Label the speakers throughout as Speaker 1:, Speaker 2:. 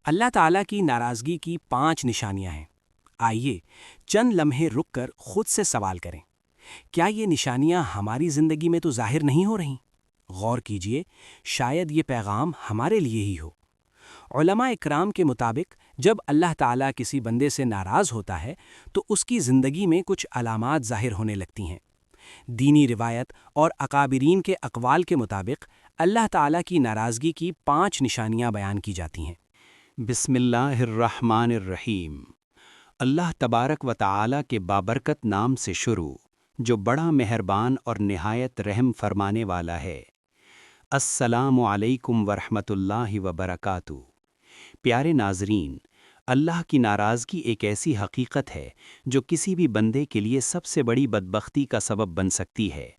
Speaker 1: اللہ تعالیٰ کی ناراضگی کی 5 نشانیاں ہیں۔ آئیے چند لمحے رک کر خود سے سوال کریں، کیا یہ نشانیاں ہماری زندگی میں تو ظاہر نہیں ہو رہیں؟ غور کیجئے، شاید یہ پیغام ہمارے لیے ہی ہو۔ علماء اکرام کے مطابق جب اللہ تعالیٰ کسی بندے سے ناراض ہوتا ہے تو اس کی زندگی میں کچھ علامات ظاہر ہونے لگتی ہیں۔ دینی روایت اور اکابرین کے اقوال کے مطابق اللہ تعالیٰ کی ناراضگی کی 5 نشانیاں بیان کی جاتی ہیں۔
Speaker 2: بسم اللہ الرحمن الرحیم۔ اللہ تبارک و تعالی کے بابرکت نام سے شروع، جو بڑا مہربان اور نہایت رحم فرمانے والا ہے۔ السلام علیکم ورحمۃ اللہ وبرکاتہ۔ پیارے ناظرین، اللہ کی ناراضگی ایک ایسی حقیقت ہے جو کسی بھی بندے کے لیے سب سے بڑی بدبختی کا سبب بن سکتی ہے۔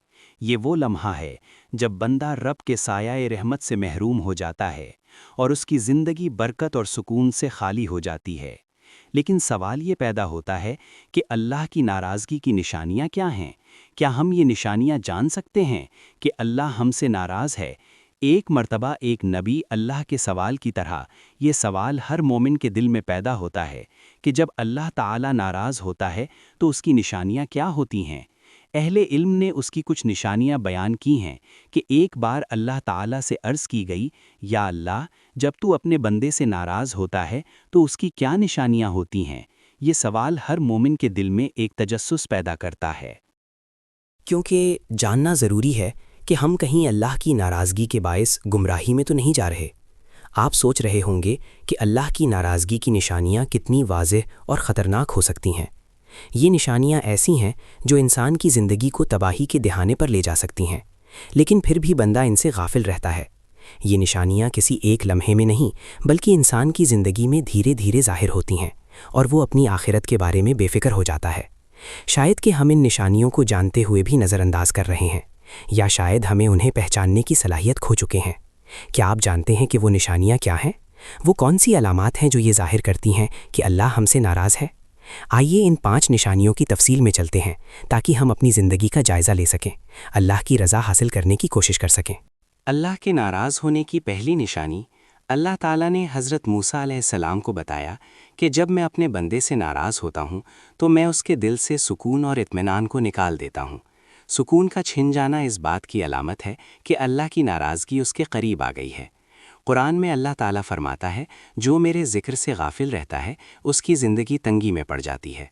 Speaker 2: یہ وہ لمحہ ہے جب بندہ رب کے سایہ رحمت سے محروم ہو جاتا ہے اور اس کی زندگی برکت اور سکون سے خالی ہو جاتی ہے۔ لیکن سوال یہ پیدا ہوتا ہے کہ اللہ کی ناراضگی کی نشانیاں کیا ہیں؟ کیا ہم یہ نشانیاں جان سکتے ہیں کہ اللہ ہم سے ناراض ہے؟ ایک مرتبہ ایک نبی اللہ کے سوال کی طرح یہ سوال ہر مومن کے دل میں پیدا ہوتا ہے کہ جب اللہ تعالیٰ ناراض ہوتا ہے تو اس کی نشانیاں کیا ہوتی ہیں؟ اہل علم نے اس کی کچھ نشانیاں بیان کی ہیں کہ ایک بار اللہ تعالیٰ سے عرض کی گئی، یا اللہ، جب تو اپنے بندے سے ناراض ہوتا ہے تو اس کی کیا نشانیاں ہوتی ہیں؟ یہ سوال ہر مومن کے دل میں ایک تجسس پیدا کرتا ہے،
Speaker 3: کیونکہ جاننا ضروری ہے کہ ہم کہیں اللہ کی ناراضگی کے باعث گمراہی میں تو نہیں جا رہے۔ آپ سوچ رہے ہوں گے کہ اللہ کی ناراضگی کی نشانیاں کتنی واضح اور خطرناک ہو سکتی ہیں۔ یہ نشانیاں ایسی ہیں جو انسان کی زندگی کو تباہی کے دہانے پر لے جا سکتی ہیں، لیکن پھر بھی بندہ ان سے غافل رہتا ہے۔ یہ نشانیاں کسی ایک لمحے میں نہیں بلکہ انسان کی زندگی میں دھیرے دھیرے ظاہر ہوتی ہیں اور وہ اپنی آخرت کے بارے میں بے فکر ہو جاتا ہے۔ شاید کہ ہم ان نشانیوں کو جانتے ہوئے بھی نظر انداز کر رہے ہیں، یا شاید ہمیں انہیں پہچاننے کی صلاحیت کھو چکے ہیں۔ کیا آپ جانتے ہیں کہ وہ نشانیاں کیا ہیں؟ وہ کون سی علامات ہیں جو یہ ظاہر کرتی ہیں کہ اللہ ہم سے ناراض ہے؟ آئیے ان 5 نشانیوں کی تفصیل میں چلتے ہیں تاکہ ہم اپنی زندگی کا جائزہ لے سکیں، اللہ کی رضا حاصل کرنے کی کوشش کر سکیں۔
Speaker 1: اللہ کے ناراض ہونے کی پہلی نشانی، اللہ تعالیٰ نے حضرت موسیٰ علیہ السلام کو بتایا کہ جب میں اپنے بندے سے ناراض ہوتا ہوں تو میں اس کے دل سے سکون اور اطمینان کو نکال دیتا ہوں۔ سکون کا چھن جانا اس بات کی علامت ہے کہ اللہ کی ناراضگی اس کے قریب آ گئی ہے۔ قرآن میں اللہ تعالیٰ فرماتا ہے، جو میرے ذکر سے غافل رہتا ہے اس کی زندگی تنگی میں پڑ جاتی ہے۔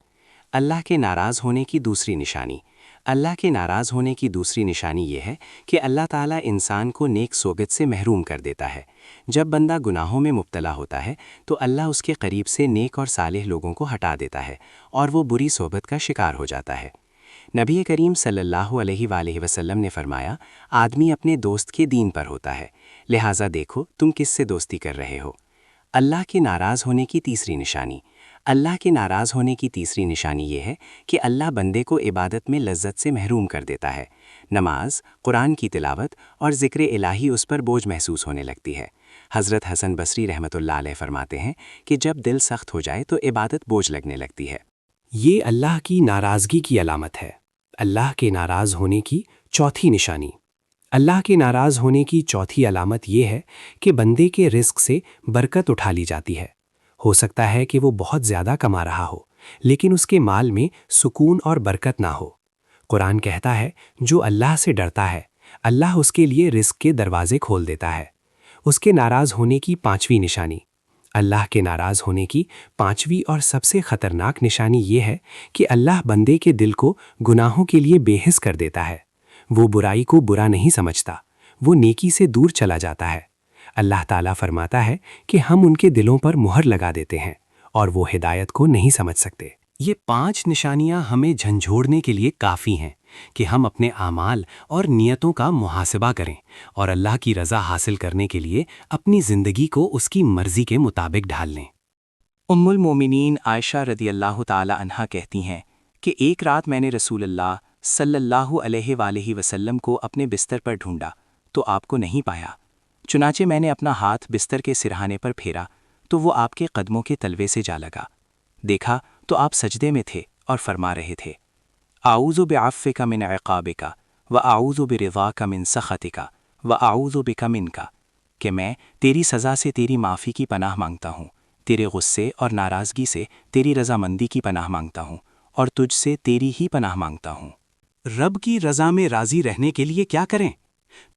Speaker 1: اللہ کے ناراض ہونے کی دوسری نشانی، اللہ کے ناراض ہونے کی دوسری نشانی یہ ہے کہ اللہ تعالیٰ انسان کو نیک صحبت سے محروم کر دیتا ہے۔ جب بندہ گناہوں میں مبتلا ہوتا ہے تو اللہ اس کے قریب سے نیک اور صالح لوگوں کو ہٹا دیتا ہے اور وہ بری صحبت کا شکار ہو جاتا ہے۔ نبی کریم صلی اللہ علیہ وآلہ وسلم نے فرمایا، آدمی اپنے دوست کے دین پر ہوتا ہے، لہٰذا دیکھو تم کس سے دوستی کر رہے ہو۔ اللہ کے ناراض ہونے کی تیسری نشانی، اللہ کے ناراض ہونے کی تیسری نشانی یہ ہے کہ اللہ بندے کو عبادت میں لذت سے محروم کر دیتا ہے۔ نماز، قرآن کی تلاوت اور ذکر الہی اس پر بوجھ محسوس ہونے لگتی ہے۔ حضرت حسن بصری رحمۃ اللہ علیہ فرماتے ہیں کہ جب دل سخت ہو جائے تو عبادت بوجھ لگنے لگتی ہے۔
Speaker 3: یہ اللہ کی ناراضگی کی علامت ہے۔ اللہ کے ناراض ہونے کی چوتھی نشانی، اللہ کے ناراض ہونے کی چوتھی علامت یہ ہے کہ بندے کے رزق سے برکت اٹھا لی جاتی ہے۔ ہو سکتا ہے کہ وہ بہت زیادہ کما رہا ہو لیکن اس کے مال میں سکون اور برکت نہ ہو۔ قرآن کہتا ہے، جو اللہ سے ڈرتا ہے اللہ اس کے لیے رزق کے دروازے کھول دیتا ہے۔ اس کے ناراض ہونے کی 5ویں نشانی، اللہ کے ناراض ہونے کی 5ویں اور سب سے خطرناک نشانی یہ ہے کہ اللہ بندے کے دل کو گناہوں کے لیے بے حس کر دیتا ہے۔ وہ برائی کو برا نہیں سمجھتا، وہ نیکی سے دور چلا جاتا ہے۔ اللہ تعالیٰ فرماتا ہے کہ ہم ان کے دلوں پر مہر لگا دیتے ہیں اور وہ ہدایت کو نہیں سمجھ سکتے۔
Speaker 1: یہ 5 نشانیاں ہمیں جھنجھوڑنے کے لیے کافی ہیں کہ ہم اپنے اعمال اور نیتوں کا محاسبہ کریں اور اللہ کی رضا حاصل کرنے کے لیے اپنی زندگی کو اس کی مرضی کے مطابق ڈھال لیں۔ ام المومنین عائشہ رضی اللہ تعالی عنہا کہتی ہیں کہ ایک رات میں نے رسول اللہ صلی اللہ علیہ وآلہ وسلم کو اپنے بستر پر ڈھونڈا تو آپ کو نہیں پایا، چنانچہ میں نے اپنا ہاتھ بستر کے سرہانے پر پھیرا تو وہ آپ کے قدموں کے تلوے سے جا لگا۔ دیکھا تو آپ سجدے میں تھے اور فرما رہے تھے، اعوذ بعفوک من عقابک واعوذ برضاک من سخطک واعوذ بک منک، کہ میں تیری سزا سے تیری معافی کی پناہ مانگتا ہوں تیرے غصے اور ناراضگی سے تیری رضامندی کی پناہ مانگتا ہوں اور تجھ سے تیری ہی پناہ مانگتا ہوں۔ رب کی رضا میں راضی رہنے کے لیے کیا کریں؟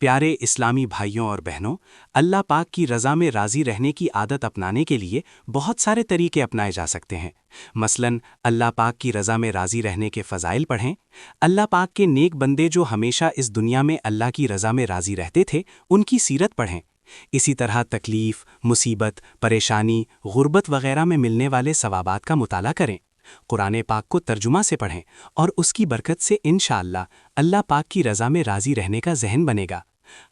Speaker 1: پیارے اسلامی بھائیوں اور بہنوں، اللہ پاک کی رضا میں راضی رہنے کی عادت اپنانے کے لیے بہت سارے طریقے اپنائے جا سکتے ہیں۔ مثلاً اللہ پاک کی رضا میں راضی رہنے کے فضائل پڑھیں۔ اللہ پاک کے نیک بندے جو ہمیشہ اس دنیا میں اللہ کی رضا میں راضی رہتے تھے، ان کی سیرت پڑھیں۔ اسی طرح تکلیف، مصیبت، پریشانی، غربت وغیرہ میں ملنے والے ثوابات کا مطالعہ کریں۔ قرآن پاک کو ترجمہ سے پڑھیں اور اس کی برکت سے انشاءاللہ اللہ پاک کی رضا میں راضی رہنے کا ذہن بنے گا۔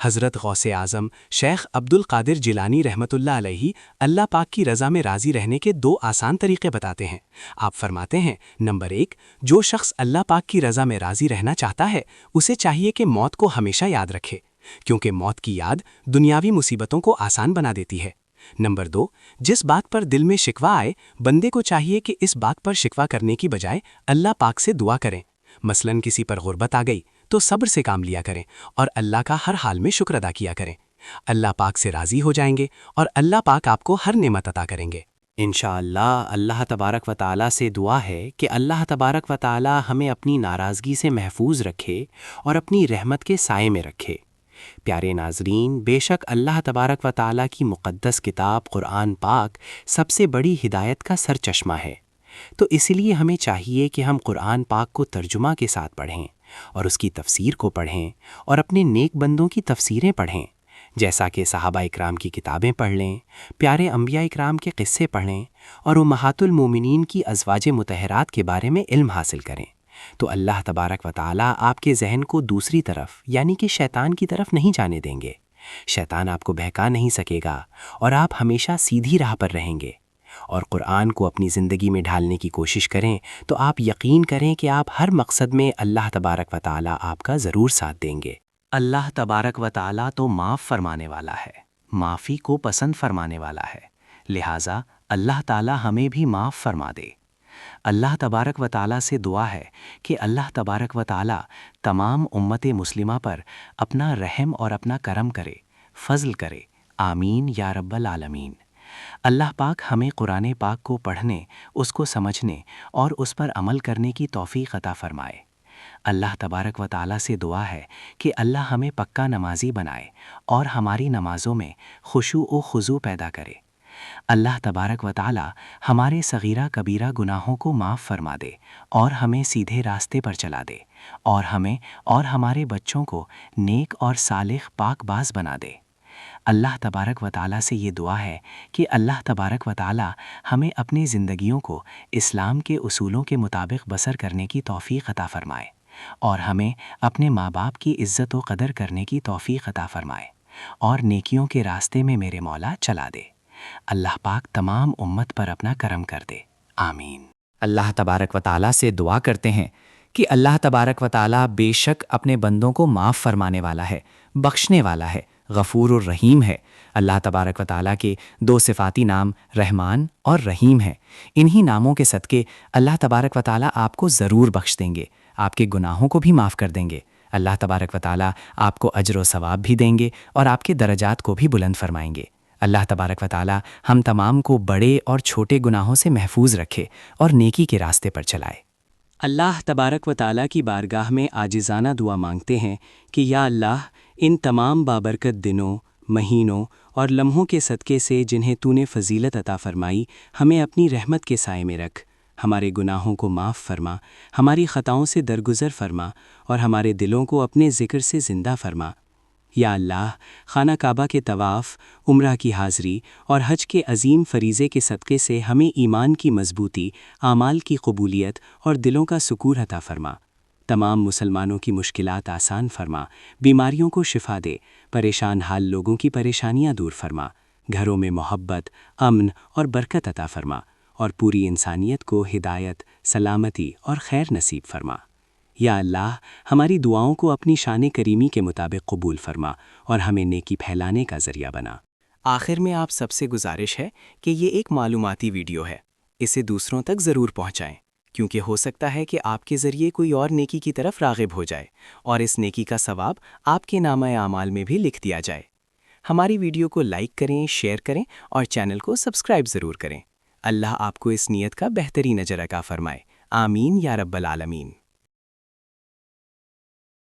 Speaker 1: حضرت غوث اعظم شیخ عبد القادر جیلانی رحمۃ اللہ علیہ اللہ پاک کی رضا میں راضی رہنے کے 2 آسان طریقے بتاتے ہیں۔ آپ فرماتے ہیں، نمبر 1، جو شخص اللہ پاک کی رضا میں راضی رہنا چاہتا ہے اسے چاہیے کہ موت کو ہمیشہ یاد رکھے، کیونکہ موت کی یاد دنیاوی مصیبتوں کو آسان بنا دیتی ہے۔ نمبر 2، جس بات پر دل میں شکوہ آئے بندے کو چاہیے کہ اس بات پر شکوہ کرنے کی بجائے اللہ پاک سے دعا کریں۔ مثلاً کسی پر غربت آ گئی تو صبر سے کام لیا کریں اور اللہ کا ہر حال میں شکر ادا کیا کریں۔ اللہ پاک سے راضی ہو جائیں گے اور اللہ پاک آپ کو ہر نعمت عطا کریں گے۔
Speaker 3: انشاءاللہ اللہ تبارک و تعالیٰ سے دعا ہے کہ اللہ تبارک و تعالیٰ ہمیں اپنی ناراضگی سے محفوظ رکھے اور اپنی رحمت کے سائے میں رکھے۔ پیارے ناظرین، بے شک اللہ تبارک و تعالیٰ کی مقدس کتاب قرآن پاک سب سے بڑی ہدایت کا سر چشمہ ہے، تو اس لیے ہمیں چاہیے کہ ہم قرآن پاک کو ترجمہ کے ساتھ پڑھیں اور اس کی تفسیر کو پڑھیں اور اپنے نیک بندوں کی تفسیریں پڑھیں، جیسا کہ صحابہ اکرام کی کتابیں پڑھ لیں، پیارے انبیاء اکرام کے قصے پڑھیں اور امہات المومنین کی ازواج مطہرات کے بارے میں علم حاصل کریں، تو اللہ تبارک و تعالیٰ آپ کے ذہن کو دوسری طرف یعنی کہ شیطان کی طرف نہیں جانے دیں گے۔ شیطان آپ کو بہکا نہیں سکے گا اور آپ ہمیشہ سیدھی راہ پر رہیں گے۔ اور قرآن کو اپنی زندگی میں ڈھالنے کی کوشش کریں تو آپ یقین کریں کہ آپ ہر مقصد میں اللہ تبارک و تعالیٰ آپ کا ضرور ساتھ دیں گے۔ اللہ تبارک و تعالیٰ تو معاف فرمانے والا ہے، معافی کو پسند فرمانے والا ہے، لہٰذا اللہ تعالیٰ ہمیں بھی معاف فرما دے۔ اللہ تبارک و تعالیٰ سے دعا ہے کہ اللہ تبارک و تعالیٰ تمام امت مسلمہ پر اپنا رحم اور اپنا کرم کرے، فضل کرے، آمین یا رب العالمین۔ اللہ پاک ہمیں قرآن پاک کو پڑھنے، اس کو سمجھنے اور اس پر عمل کرنے کی توفیق عطا فرمائے۔ اللہ تبارک و تعالیٰ سے دعا ہے کہ اللہ ہمیں پکا نمازی بنائے اور ہماری نمازوں میں خشوع و خضوع پیدا کرے۔ اللہ تبارک و تعالیٰ ہمارے صغیرہ کبیرہ گناہوں کو معاف فرما دے اور ہمیں سیدھے راستے پر چلا دے اور ہمیں اور ہمارے بچوں کو نیک اور صالح پاک باز بنا دے۔ اللہ تبارک و تعالیٰ سے یہ دعا ہے کہ اللہ تبارک و تعالیٰ ہمیں اپنی زندگیوں کو اسلام کے اصولوں کے مطابق بسر کرنے کی توفیق عطا فرمائے اور ہمیں اپنے ماں باپ کی عزت و قدر کرنے کی توفیق عطا فرمائے اور نیکیوں کے راستے میں میرے مولا چلا دے۔ اللہ پاک تمام امت پر اپنا کرم کر دے، آمین۔
Speaker 2: اللہ تبارک و تعالیٰ سے دعا کرتے ہیں کہ اللہ تبارک و تعالیٰ بے شک اپنے بندوں کو معاف فرمانے والا ہے، بخشنے والا ہے، غفور الرحیم ہے۔ اللہ تبارک و تعالیٰ کے 2 صفاتی نام رحمان اور رحیم ہیں۔ انہی ناموں کے صدقے اللہ تبارک و تعالیٰ آپ کو ضرور بخش دیں گے، آپ کے گناہوں کو بھی معاف کر دیں گے۔ اللہ تبارک و تعالیٰ آپ کو اجر و ثواب بھی دیں گے اور آپ کے درجات کو بھی بلند فرمائیں گے۔ اللہ تبارک و تعالیٰ ہم تمام کو بڑے اور چھوٹے گناہوں سے محفوظ رکھے اور نیکی کے راستے پر چلائے۔
Speaker 1: اللہ تبارک و تعالیٰ کی بارگاہ میں عاجزانہ دعا مانگتے ہیں کہ یا اللہ، ان تمام بابرکت دنوں، مہینوں اور لمحوں کے صدقے سے جنہیں تو نے فضیلت عطا فرمائی، ہمیں اپنی رحمت کے سائے میں رکھ، ہمارے گناہوں کو معاف فرما، ہماری خطاؤں سے درگزر فرما اور ہمارے دلوں کو اپنے ذکر سے زندہ فرما۔ یا اللہ، خانہ کعبہ کے طواف، عمرہ کی حاضری اور حج کے عظیم فریضے کے صدقے سے ہمیں ایمان کی مضبوطی، اعمال کی قبولیت اور دلوں کا سکون عطا فرما۔ تمام مسلمانوں کی مشکلات آسان فرما، بیماریوں کو شفا دے، پریشان حال لوگوں کی پریشانیاں دور فرما، گھروں میں محبت، امن اور برکت عطا فرما اور پوری انسانیت کو ہدایت، سلامتی اور خیر نصیب فرما۔ یا اللہ، ہماری دعاؤں کو اپنی شان کریمی کے مطابق قبول فرما اور ہمیں نیکی پھیلانے کا ذریعہ بنا۔
Speaker 3: آخر میں آپ سب سے گزارش ہے کہ یہ ایک معلوماتی ویڈیو ہے، اسے دوسروں تک ضرور پہنچائیں، کیونکہ ہو سکتا ہے کہ آپ کے ذریعے کوئی اور نیکی کی طرف راغب ہو جائے اور اس نیکی کا ثواب آپ کے نامہ اعمال میں بھی لکھ دیا جائے۔ ہماری ویڈیو کو لائک کریں، شیئر کریں اور چینل کو سبسکرائب ضرور کریں۔
Speaker 1: اللہ آپ کو اس نیت کا بہترین اجر عطا فرمائے۔ آمین یا رب العالمین۔